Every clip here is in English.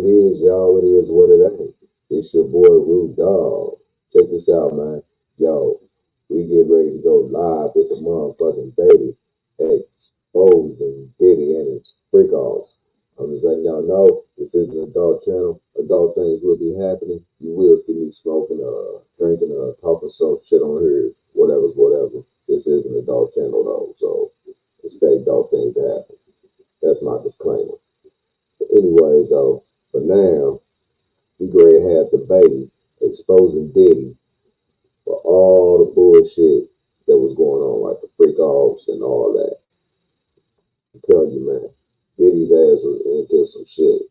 it is, y'all. It is what it ain't. It's your boy Rude Dog. Check this out, man. Yo, we get ready to go live with the motherfucking baby exposing Diddy and his freak offs. I'm just letting y'all know this is an adult channel. Adult things will be happening. You will see me smoking, drinking, talking some shit on here. Whatever's whatever. This is an adult channel though, so expect adult things to happen. That's my disclaimer. But anyways, though, for now, we go ahead and have the baby exposing Diddy for all the bullshit that was going on, like the freak offs and all that. I'm telling you, man, Diddy's ass was into some shit.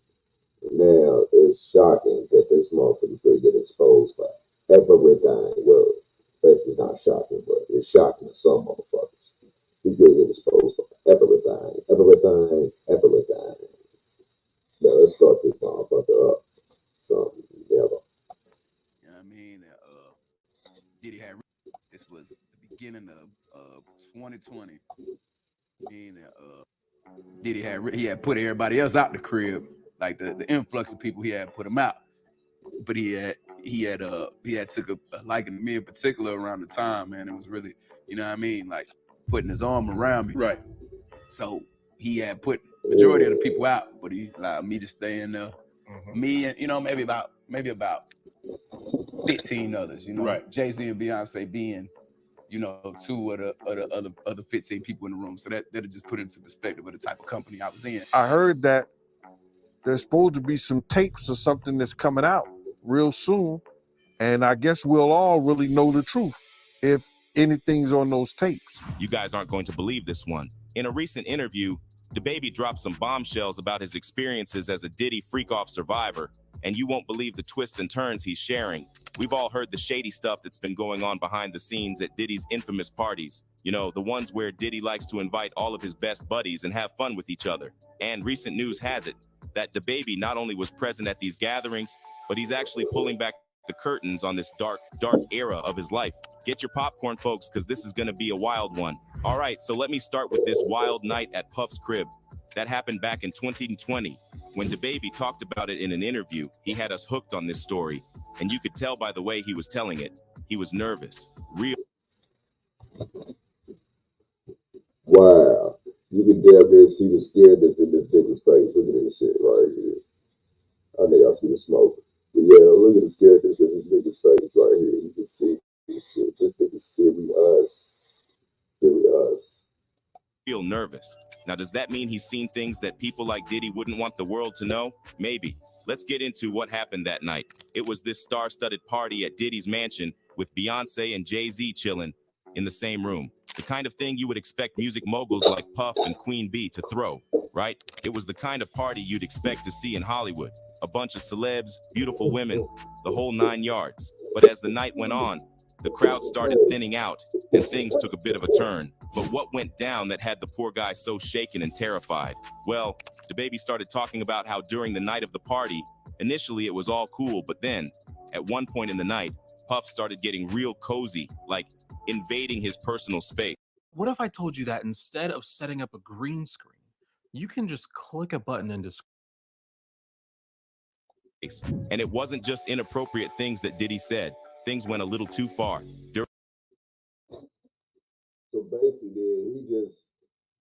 And now it's shocking that this motherfucker's going to get exposed by everything. Well, basically not shocking, but it's shocking to some motherfuckers. He's going to get exposed by everything. Now let's start this motherfucker up. Something never. You know what I mean? Diddy had this was the beginning of 2020. And Diddy had put everybody else out the crib, like the influx of people he had put him out. But he had took a liking to me in particular around the time, man. It was really, you know what I mean, like putting his arm around me. Right. So he had put majority of the people out, but he allowed me to stay in there. Me and maybe about 15 others. Right. Jay-Z and Beyonce being two of the other 15 people in the room. So that'll just put into perspective of the type of company I was in. I heard that there's supposed to be some tapes or something that's coming out real soon, and I guess we'll all really know the truth if anything's on those tapes. You guys aren't going to believe this one. In a recent interview, DaBaby dropped some bombshells about his experiences as a Diddy freak-off survivor, and you won't believe the twists and turns he's sharing. We've all heard the shady stuff that's been going on behind the scenes at Diddy's infamous parties. The ones where Diddy likes to invite all of his best buddies and have fun with each other. And recent news has it that DaBaby not only was present at these gatherings, but he's actually pulling back the curtains on this dark era of his life. Get your popcorn, folks, because this is going to be a wild one. All right, so let me start with this wild night at Puff's crib. That happened back in 2020. When DaBaby talked about it in an interview, he had us hooked on this story. And you could tell by the way he was telling it. He was nervous. Real. Wow. You can damn near see the scaredness in this nigga's face. Look at this shit right here. I think I see the smoke. But yeah, look at the scaredness in this nigga's face right here. You can see this shit. This nigga's serious. Real nervous. Now, does that mean he's seen things that people like Diddy wouldn't want the world to know? Maybe. Let's get into what happened that night. It was this star-studded party at Diddy's mansion with Beyonce and Jay-Z chilling in the same room. The kind of thing you would expect music moguls like Puff and Queen Bee to throw, right? It was the kind of party you'd expect to see in Hollywood. A bunch of celebs, beautiful women, the whole 9 yards. But as the night went on, the crowd started thinning out and things took a bit of a turn. But what went down that had the poor guy so shaken and terrified? Well, DaBaby started talking about how during the night of the party, initially it was all cool, but then, at one point in the night, Puff started getting real cozy, like invading his personal space. What if I told you that instead of setting up a green screen, you can just click a button and And it wasn't just inappropriate things that Diddy said. Things went a little too far. So basically, he just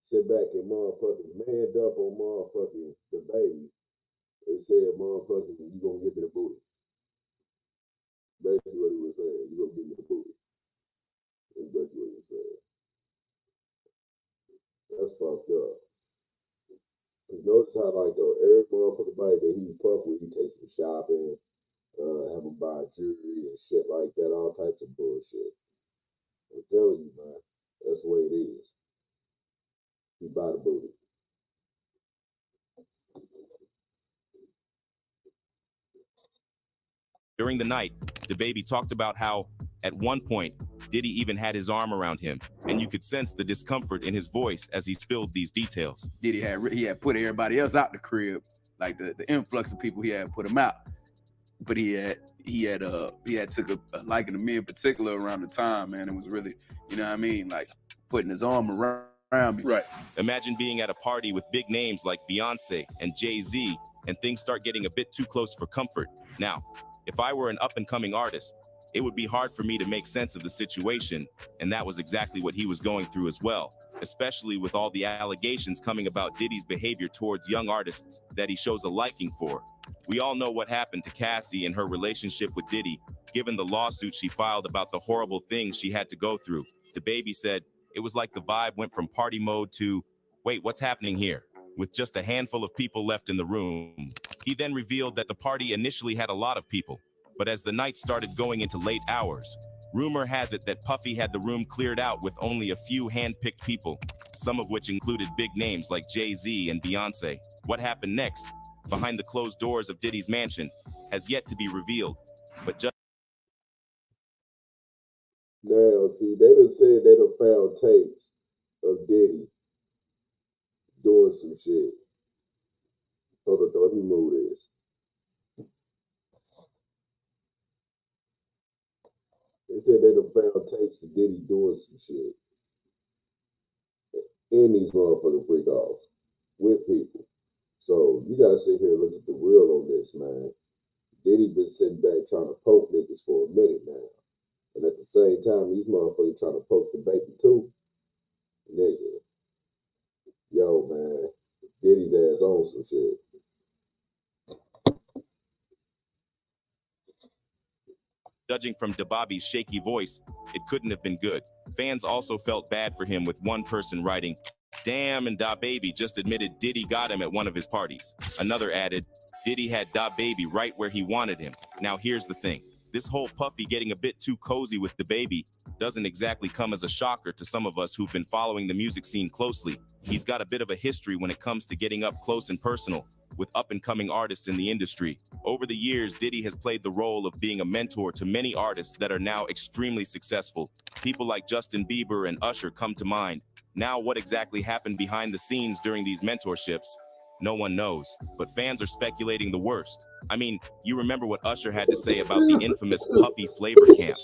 sit back and motherfucking manned up on motherfucking DaBaby and said, motherfucking, you gonna give me the booty. Basically what he was saying, you gonna give me the booty. That's basically what he was saying. That's fucked up. Cause notice how like though every motherfucking body that he Puff with, he takes him shopping, have him buy jewelry and shit like that, all types of bullshit. I'm telling you, man, that's the way it is. He buy the booty. During the night, DaBaby talked about how, at one point, Diddy even had his arm around him, and you could sense the discomfort in his voice as he spilled these details. Diddy had put everybody else out the crib, like the influx of people he had put him out. But he had took a liking to me in particular around the time, man. It was really, you know what I mean, like putting his arm around me. Right. Imagine being at a party with big names like Beyonce and Jay-Z, and things start getting a bit too close for comfort. Now, if I were an up-and-coming artist, it would be hard for me to make sense of the situation, and that was exactly what he was going through as well, especially with all the allegations coming about Diddy's behavior towards young artists that he shows a liking for. We all know what happened to Cassie and her relationship with Diddy, given the lawsuit she filed about the horrible things she had to go through. DaBaby said it was like the vibe went from party mode to, wait, what's happening here? With just a handful of people left in the room. He then revealed that the party initially had a lot of people, but as the night started going into late hours, rumor has it that Puffy had the room cleared out with only a few hand-picked people, some of which included big names like Jay-Z and Beyonce. What happened next, behind the closed doors of Diddy's mansion, has yet to be revealed, but just Now, see, they done said they done found tapes of Diddy doing some shit. Hold on, let me move this. They said they done found tapes of Diddy doing some shit in these motherfucking freak offs with people. So you gotta sit here and look at the real on this, man. Diddy been sitting back trying to poke niggas for a minute now. And at the same time, these motherfuckers trying to poke the baby too. Nigga. Yo, man. Diddy's ass on some shit. judging from DaBaby's shaky voice, it couldn't have been good. Fans also felt bad for him, with one person writing, "Damn, and DaBaby just admitted Diddy got him at one of his parties." Another added, "Diddy had DaBaby right where he wanted him." Now here's the thing. This whole Puffy getting a bit too cozy with DaBaby doesn't exactly come as a shocker to some of us who've been following the music scene closely. He's got a bit of a history when it comes to getting up close and personal with up-and-coming artists in the industry. Over the years, Diddy has played the role of being a mentor to many artists that are now extremely successful. People like Justin Bieber and Usher come to mind. Now, what exactly happened behind the scenes during these mentorships? No one knows, but fans are speculating the worst. I mean, you remember what Usher had to say about the infamous Puffy Flavor Camp,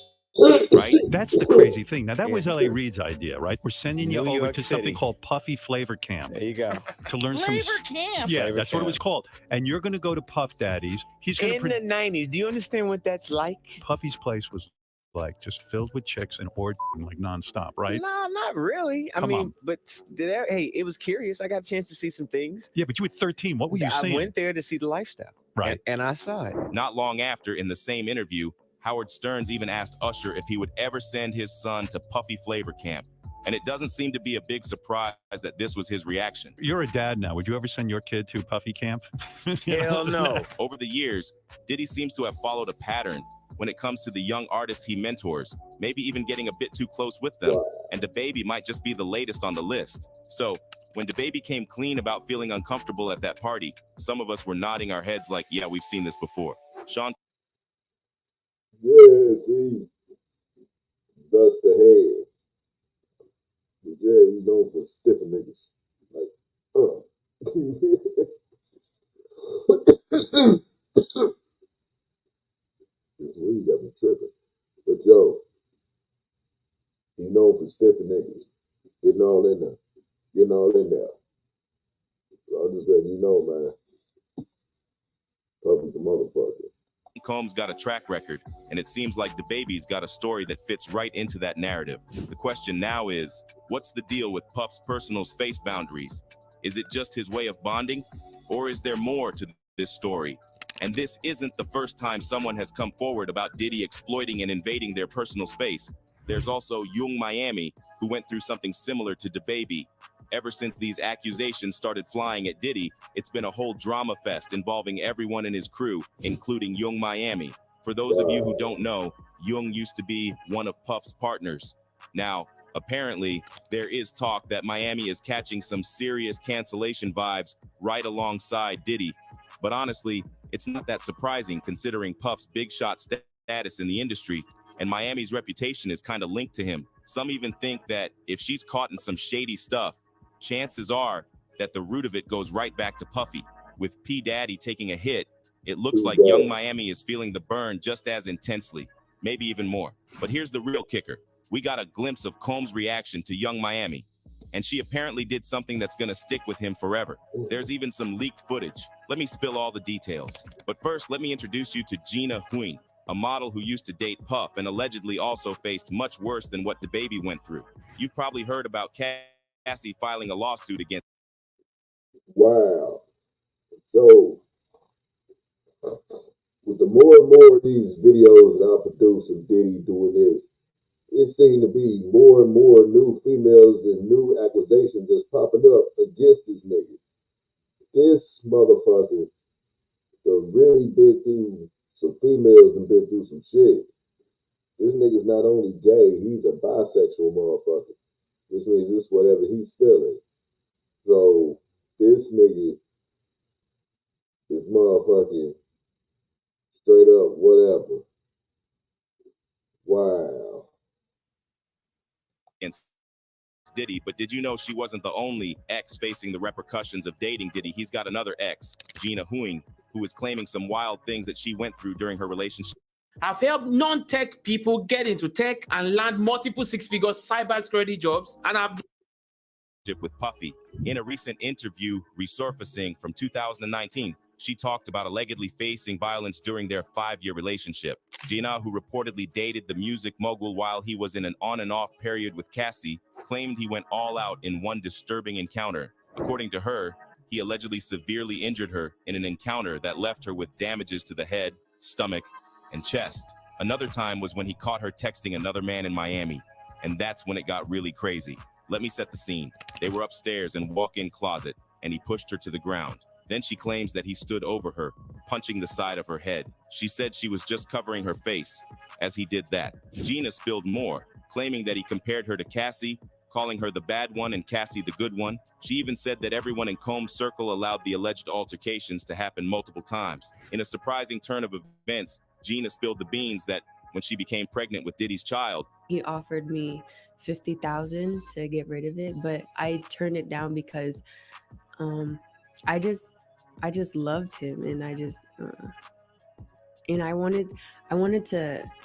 right? That's the crazy thing. Now, that was L.A. Reid's idea, right? We're sending you New over York to something City. called Puffy Flavor Camp There you go. to learn Flavor some. Camp. Yeah, Flavor that's what it was Camp. called. And you're going to go to Puff Daddy's. He's going In to. the 90s, do you understand what that's like? Puffy's place was like just filled with chicks and orgy like nonstop, right? No, not really. I Come mean, on. but hey, it was curious. I got a chance to see some things. Yeah, but you were 13. What were you I saying? went there to see the lifestyle. Right. And I saw it. Not long after, in the same interview, Howard Stearns even asked Usher if he would ever send his son to Puffy Flavor Camp. And it doesn't seem to be a big surprise that this was his reaction. You're a dad now. Would you ever send your kid to Puffy Camp? Hell no. Over the years, Diddy seems to have followed a pattern when it comes to the young artists he mentors, maybe even getting a bit too close with them. And DaBaby might just be the latest on the list. So, when DaBaby came clean about feeling uncomfortable at that party, some of us were nodding our heads like, yeah, we've seen this before. Sean? Yeah, see, dust the head. But yeah, you known for stiffing niggas. Like, This weed got me tripping. But yo, you known for stiffing niggas. Getting all in there. Getting all in there. So I'm just letting you know, man. Puffy's a motherfucker. Combs got a track record, and it seems like DaBaby's got a story that fits right into that narrative. The question now is, what's the deal with Puff's personal space boundaries? Is it just his way of bonding, or is there more to this story? And this isn't the first time someone has come forward about Diddy exploiting and invading their personal space. There's also Yung Miami, who went through something similar to DaBaby. Ever since these accusations started flying at Diddy, it's been a whole drama fest involving everyone in his crew, including Yung Miami. For those of you who don't know, Yung used to be one of Puff's partners. Now, apparently, there is talk that Miami is catching some serious cancellation vibes right alongside Diddy. But honestly, it's not that surprising considering Puff's big shot status in the industry, and Miami's reputation is kind of linked to him. Some even think that if she's caught in some shady stuff, chances are that the root of it goes right back to Puffy. With P. Daddy taking a hit, it looks like Yung Miami is feeling the burn just as intensely, maybe even more. But here's the real kicker. We got a glimpse of Combs' reaction to Yung Miami. and she apparently did something that's gonna stick with him forever. There's even some leaked footage. Let me spill all the details. But first, let me introduce you to Gina Huang, a model who used to date Puff and allegedly also faced much worse than what DaBaby went through. You've probably heard about Cassie filing a lawsuit against. Wow. So, with the more and more of these videos that I produce of Diddy doing this, it seemed to be more and more new females and new accusations just popping up against this nigga. This motherfucker done really been through some females and been through some shit. This nigga's not only gay, he's a bisexual motherfucker, which means it's whatever he's feeling. So this nigga is motherfucking straight up whatever. Wow. Diddy, but did you know she wasn't the only ex facing the repercussions of dating Diddy? He's got another ex, Gina Huang, who is claiming some wild things that she went through during her relationship. I've helped non-tech people get into tech and land multiple six-figure cybersecurity jobs, and I've with Puffy. In a recent interview resurfacing from 2019, she talked about allegedly facing violence during their 5-year relationship. Gina, who reportedly dated the music mogul while he was in an on and off period with Cassie, claimed he went all out in one disturbing encounter. According to her, he allegedly severely injured her in an encounter that left her with damages to the head, stomach, and chest. Another time was when he caught her texting another man in Miami, and that's when it got really crazy. Let me set the scene. They were upstairs in walk-in closet, and he pushed her to the ground. Then she claims that he stood over her, punching the side of her head. She said she was just covering her face as he did that. Gina spilled more, claiming that he compared her to Cassie, calling her the bad one and Cassie the good one. She even said that everyone in Combs' circle allowed the alleged altercations to happen multiple times. In a surprising turn of events, Gina spilled the beans that when she became pregnant with Diddy's child, he offered me $50,000 to get rid of it, but I turned it down because I just loved him, and I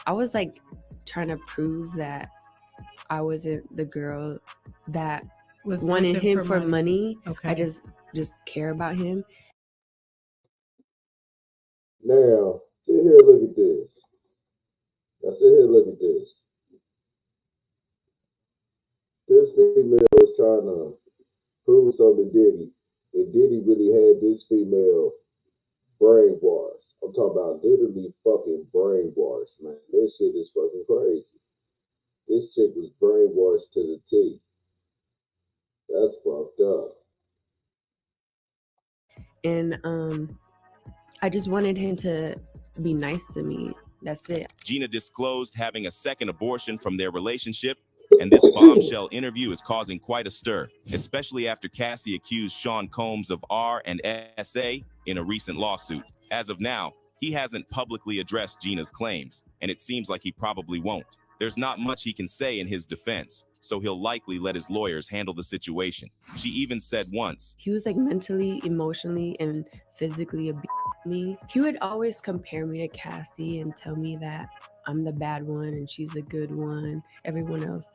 was like trying to prove that I wasn't the girl that wanted him for money. Okay. I just care about him. Now, sit here and look at this. Now, sit here and look at this. This female was trying to prove something to Diddy, and Diddy really had this female brainwashed. I'm talking about literally fucking brainwashed, man. This shit is fucking crazy. This chick was brainwashed to the T. That's fucked up. And I just wanted him to be nice to me. That's it. Gina disclosed having a second abortion from their relationship, and this bombshell interview is causing quite a stir, especially after Cassie accused Sean Combs of R&SA in a recent lawsuit. As of now, he hasn't publicly addressed Gina's claims, and it seems like he probably won't. There's not much he can say in his defense, so he'll likely let his lawyers handle the situation. She even said once, he was like mentally, emotionally, and physically abusing me. He would always compare me to Cassie and tell me that I'm the bad one and she's the good one. Everyone else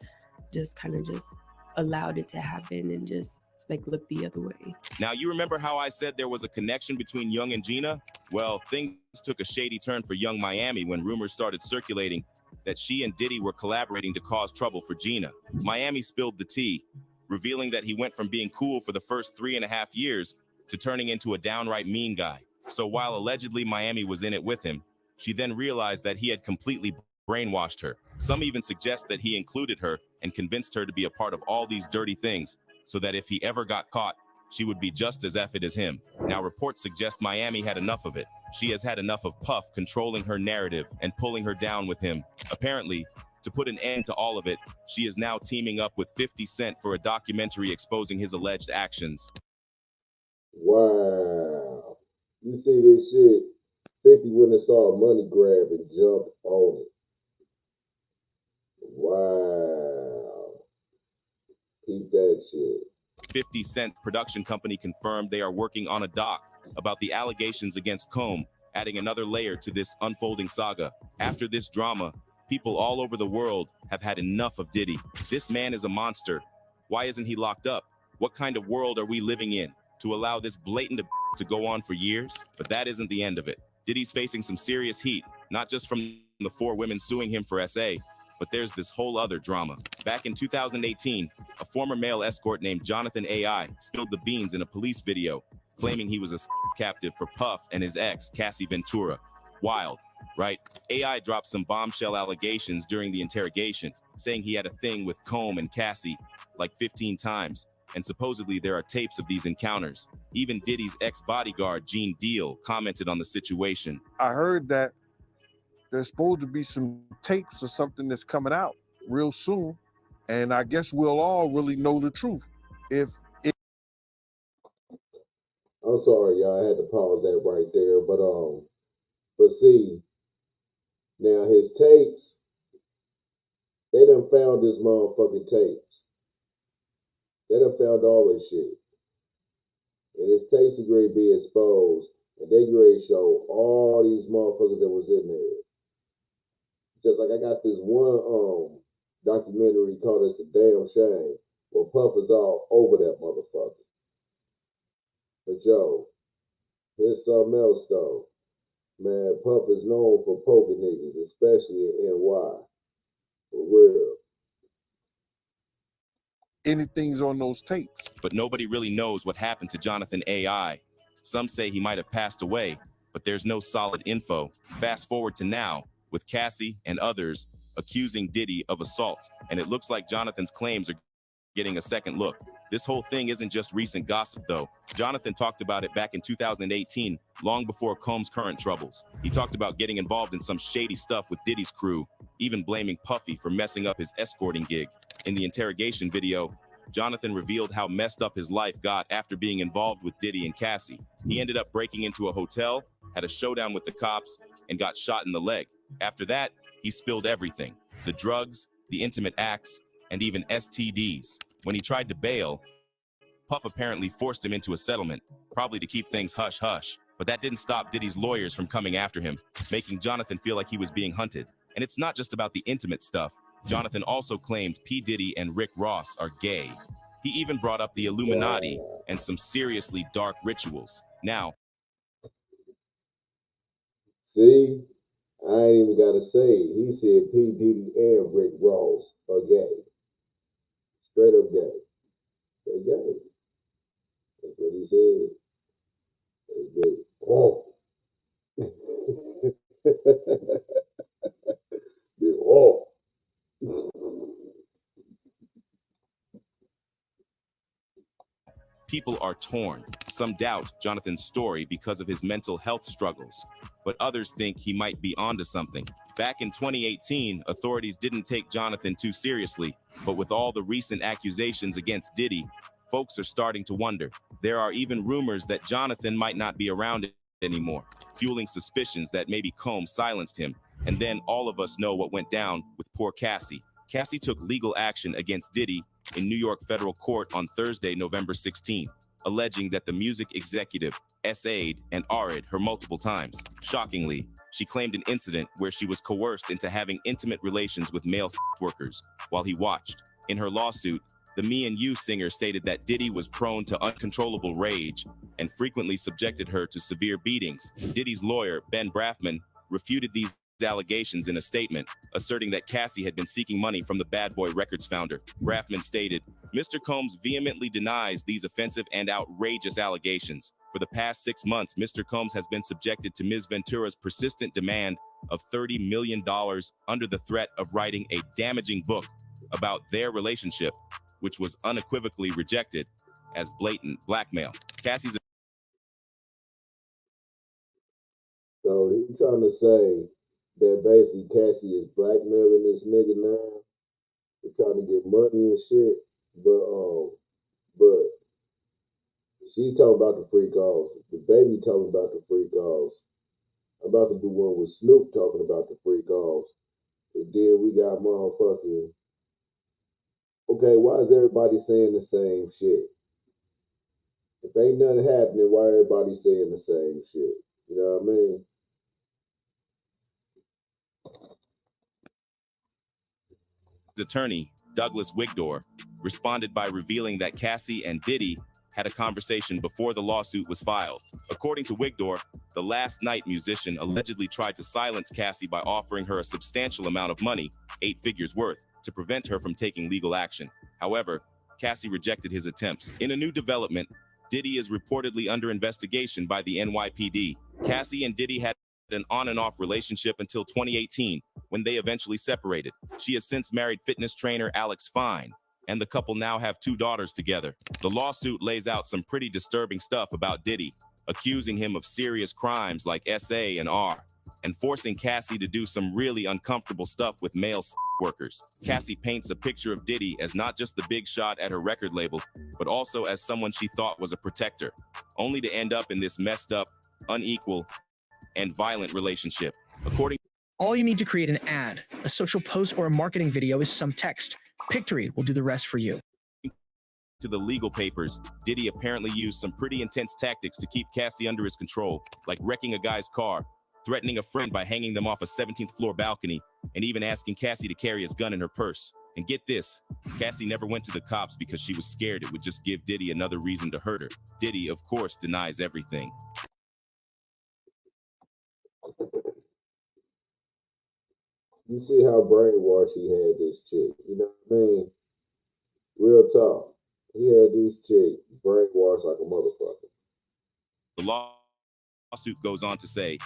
just kind of just allowed it to happen and just like look the other way. Now, you remember how I said there was a connection between Young and Gina? Well, things took a shady turn for Young Miami when rumors started circulating that she and Diddy were collaborating to cause trouble for Gina. Miami spilled the tea, revealing that he went from being cool for the first 3.5 years to turning into a downright mean guy. So while allegedly Miami was in it with him, she then realized that he had completely brainwashed her. Some even suggest that he included her and convinced her to be a part of all these dirty things so that if he ever got caught, she would be just as effed as him. Now, reports suggest Miami had enough of it. She has had enough of Puff controlling her narrative and pulling her down with him. Apparently, to put an end to all of it, she is now teaming up with 50 Cent for a documentary exposing his alleged actions. Wow. You see this shit? 50 went and saw a money grab and jumped on it. Wow. Keep that shit. 50 Cent production company confirmed they are working on a doc about the allegations against Combs, adding another layer to this unfolding saga. After this drama, people all over the world have had enough of Diddy. This man is a monster, Why isn't he locked up? What kind of world are we living in to allow this blatant to go on for years? But that isn't the end of it. Diddy's facing some serious heat, not just from the 4 women suing him for SA, but there's this whole other drama. Back in 2018, a former male escort named Jonathan AI spilled the beans in a police video, claiming he was a captive for Puff and his ex, Cassie Ventura. Wild, right? AI dropped some bombshell allegations during the interrogation, saying he had a thing with Comb and Cassie like 15 times, and supposedly there are tapes of these encounters. Even Diddy's ex-bodyguard, Gene Deal, commented on the situation. I heard that there's supposed to be some tapes or something that's coming out real soon, and I guess we'll all really know the truth. I'm sorry, y'all. I had to pause that right there. But see, now his tapes, they done found this motherfucking tapes. They done found all this shit. And his tapes are going to be exposed. And they going to show all these motherfuckers that was in there. Just like I got this one documentary called It's a Damn Shame, where Puff is all over that motherfucker. But yo, here's something else though. Man, Puff is known for poking niggas, especially in NY. For real. Anything's on those tapes. But nobody really knows what happened to Jonathan AI. Some say he might have passed away, but there's no solid info. Fast forward to now, with Cassie and others accusing Diddy of assault, and it looks like Jonathan's claims are getting a second look. This whole thing isn't just recent gossip, though. Jonathan talked about it back in 2018, long before Combs' current troubles. He talked about getting involved in some shady stuff with Diddy's crew, even blaming Puffy for messing up his escorting gig. In the interrogation video, Jonathan revealed how messed up his life got after being involved with Diddy and Cassie. He ended up breaking into a hotel, had a showdown with the cops, and got shot in the leg. After that, he spilled everything: the drugs, the intimate acts, and even STDs. When he tried to bail, Puff apparently forced him into a settlement, probably to keep things hush-hush. But that didn't stop Diddy's lawyers from coming after him, making Jonathan feel like he was being hunted. And it's not just about the intimate stuff. Jonathan also claimed P. Diddy and Rick Ross are gay. He even brought up the Illuminati and some seriously dark rituals. Now, See, I ain't even gotta say it. He said P. Diddy and Rick Ross are gay. Straight up gay. They gay. That's what he said. They gay. Oh. Oh. people are torn. Some doubt Jonathan's story because of his mental health struggles, but others think he might be onto something. Back in 2018, authorities didn't take Jonathan too seriously, but with all the recent accusations against Diddy, folks are starting to wonder. There are even rumors that Jonathan might not be around anymore, fueling suspicions that maybe Combs silenced him. And then all of us know what went down with poor Cassie. Cassie took legal action against Diddy in New York federal court on Thursday, November 16th, alleging that the music executive SA'd and RA'd her multiple times. Shockingly, she claimed an incident where she was coerced into having intimate relations with male workers while he watched. In her lawsuit, the Me and You singer stated that Diddy was prone to uncontrollable rage and frequently subjected her to severe beatings. Diddy's lawyer, Ben Braffman, refuted these allegations in a statement, asserting that Cassie had been seeking money from the Bad Boy Records founder. Braffman stated, "Mr. Combs vehemently denies these offensive and outrageous allegations. For the past 6 months, Mr. Combs has been subjected to Ms. Ventura's persistent demand of $30 million under the threat of writing a damaging book about their relationship, which was unequivocally rejected as blatant blackmail." Cassie's So he trying to say that basically Cassie is blackmailing this nigga now. They're trying to get money and shit. But she's talking about the free calls. The baby talking about the free calls. I'm about to do one with Snoop talking about the free calls. And then we got motherfucking. Okay, why is everybody saying the same shit? If ain't nothing happening, why everybody saying the same shit? You know what I mean? attorney, Douglas Wigdor, responded by revealing that Cassie and Diddy had a conversation before the lawsuit was filed. According to Wigdor, the Last Night musician allegedly tried to silence Cassie by offering her a substantial amount of money, 8 figures worth, to prevent her from taking legal action. However, Cassie rejected his attempts. In a new development, Diddy is reportedly under investigation by the NYPD. Cassie and Diddy had an on and off relationship until 2018, when they eventually separated. She has since married fitness trainer Alex Fine, and the couple now have 2 daughters together. The lawsuit lays out some pretty disturbing stuff about Diddy, accusing him of serious crimes like SA and R, and forcing Cassie to do some really uncomfortable stuff with male workers. Cassie paints a picture of Diddy as not just the big shot at her record label, but also as someone she thought was a protector, only to end up in this messed up, unequal, and violent relationship. All you need to create an ad, a social post, or a marketing video is some text. Pictory will do the rest for you. To the legal papers, Diddy apparently used some pretty intense tactics to keep Cassie under his control, like wrecking a guy's car, threatening a friend by hanging them off a 17th floor balcony, and even asking Cassie to carry his gun in her purse. And get this, Cassie never went to the cops because she was scared it would just give Diddy another reason to hurt her. Diddy, of course, denies everything. You see how brainwashed he had this chick. You know what I mean? Real talk. He had this chick brainwashed like a motherfucker. The lawsuit goes on to say,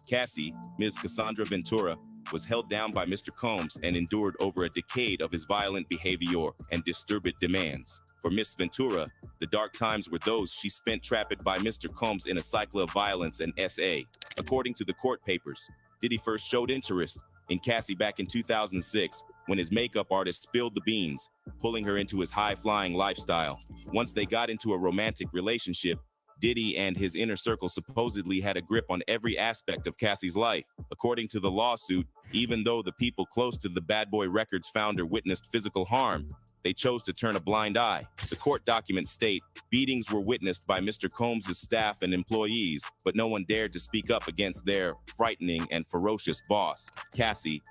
Cassie, Ms. Cassandra Ventura, was held down by Mr. Combs and endured over a decade of his violent behavior and disturbed demands. For Miss Ventura, the dark times were those she spent trapped by Mr. Combs in a cycle of violence and SA. According to the court papers, Diddy first showed interest in Cassie back in 2006 when his makeup artist spilled the beans, pulling her into his high-flying lifestyle. Once they got into a romantic relationship, Diddy and his inner circle supposedly had a grip on every aspect of Cassie's life. According to the lawsuit, even though the people close to the Bad Boy Records founder witnessed physical harm, they chose to turn a blind eye. The court documents state beatings were witnessed by Mr. Combs' staff and employees, but no one dared to speak up against their frightening and ferocious boss. Cassie,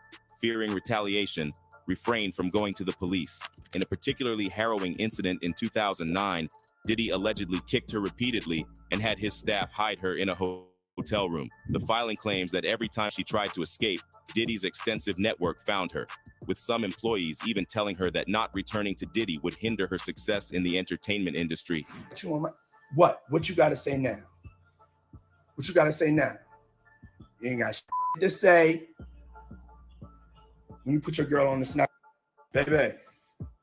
fearing retaliation, refrained from going to the police. In a particularly harrowing incident in 2009, Diddy allegedly kicked her repeatedly and had his staff hide her in a hotel room. The filing claims that every time she tried to escape, Diddy's extensive network found her, with some employees even telling her that not returning to Diddy would hinder her success in the entertainment industry. What you got to say now? What you got to say now? You ain't got shit to say. When you put your girl on the snap, baby,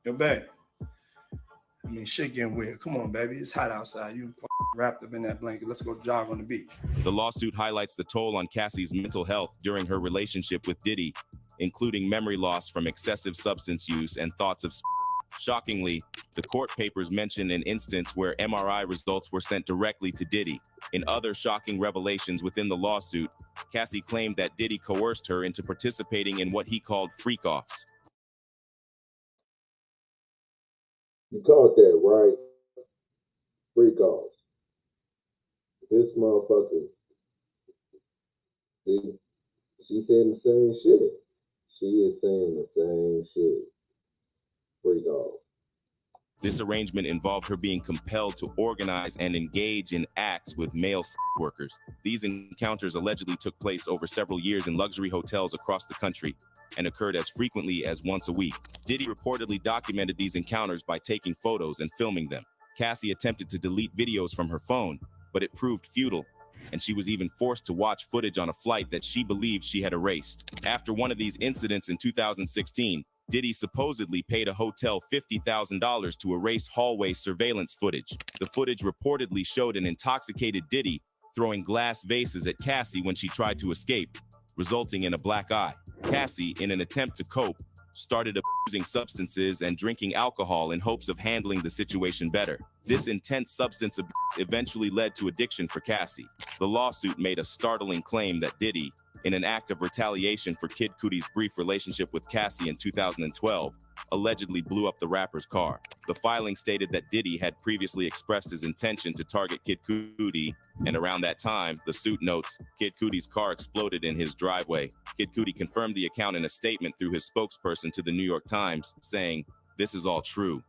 yo, babe. I mean, shit getting weird. Come on, baby. It's hot outside. You wrapped up in that blanket. Let's go jog on the beach. The lawsuit highlights the toll on Cassie's mental health during her relationship with Diddy, including memory loss from excessive substance use and thoughts of. Shockingly, the court papers mention an instance where MRI results were sent directly to Diddy. In other shocking revelations within the lawsuit, Cassie claimed that Diddy coerced her into participating in what he called freak-offs. You caught that, right? Freak-offs. This motherfucker, see, she's saying the same shit. She is saying the same shit. Freak off. This arrangement involved her being compelled to organize and engage in acts with male workers. These encounters allegedly took place over several years in luxury hotels across the country and occurred as frequently as once a week. Diddy reportedly documented these encounters by taking photos and filming them. Cassie attempted to delete videos from her phone, but it proved futile, and she was even forced to watch footage on a flight that she believed she had erased. After one of these incidents in 2016, Diddy supposedly paid a hotel $50,000 to erase hallway surveillance footage. The footage reportedly showed an intoxicated Diddy throwing glass vases at Cassie when she tried to escape, resulting in a black eye. Cassie, in an attempt to cope, started abusing substances and drinking alcohol in hopes of handling the situation better. This intense substance abuse eventually led to addiction for Cassie. The lawsuit made a startling claim that Diddy, in an act of retaliation for Kid Cudi's brief relationship with Cassie in 2012, allegedly blew up the rapper's car. The filing stated that Diddy had previously expressed his intention to target Kid Cudi, and around that time, the suit notes, Kid Cudi's car exploded in his driveway. Kid Cudi confirmed the account in a statement through his spokesperson to the New York Times, saying, this is all true.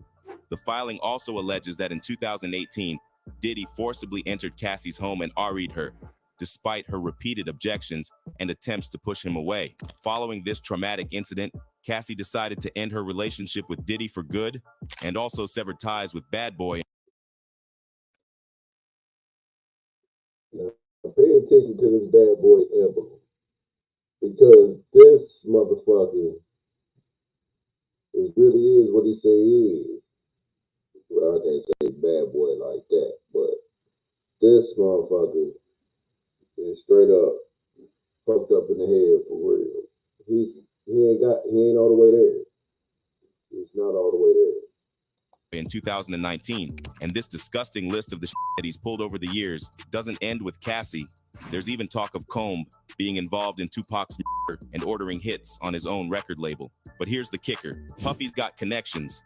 The filing also alleges that in 2018, Diddy forcibly entered Cassie's home and RE'd her, despite her repeated objections and attempts to push him away. Following this traumatic incident, Cassie decided to end her relationship with Diddy for good and also severed ties with Bad Boy. Now, pay attention to this Bad Boy emblem, because this motherfucker really is what he say he is. Well, I can't say Bad Boy like that, but this motherfucker is straight up fucked up in the head for real. He ain't all the way there. He's not all the way there. In 2019, and this disgusting list of the shit that he's pulled over the years doesn't end with Cassie. There's even talk of Comb being involved in Tupac's murder and ordering hits on his own record label. But here's the kicker. Puffy's got connections,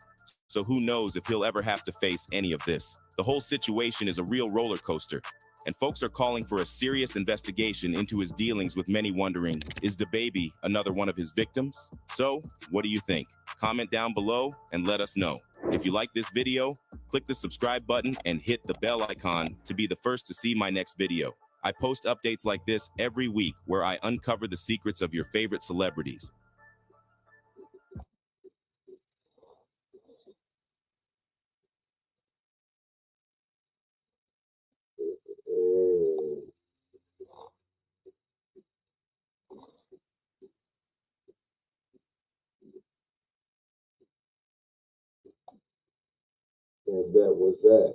so who knows if he'll ever have to face any of this. The whole situation is a real roller coaster, and folks are calling for a serious investigation into his dealings, with many wondering, is DaBaby another one of his victims? So, what do you think? Comment down below and let us know. If you like this video, click the subscribe button and hit the bell icon to be the first to see my next video. I post updates like this every week where I uncover the secrets of your favorite celebrities. And that was that.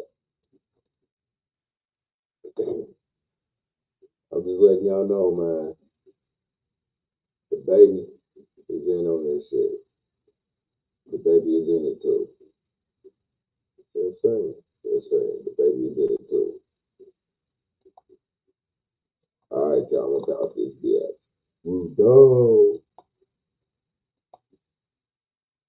I'm just letting y'all know, man. DaBaby is in on this shit. DaBaby is in it too. Just saying. DaBaby is in it too. All right, y'all. I'm about this bitch. We go.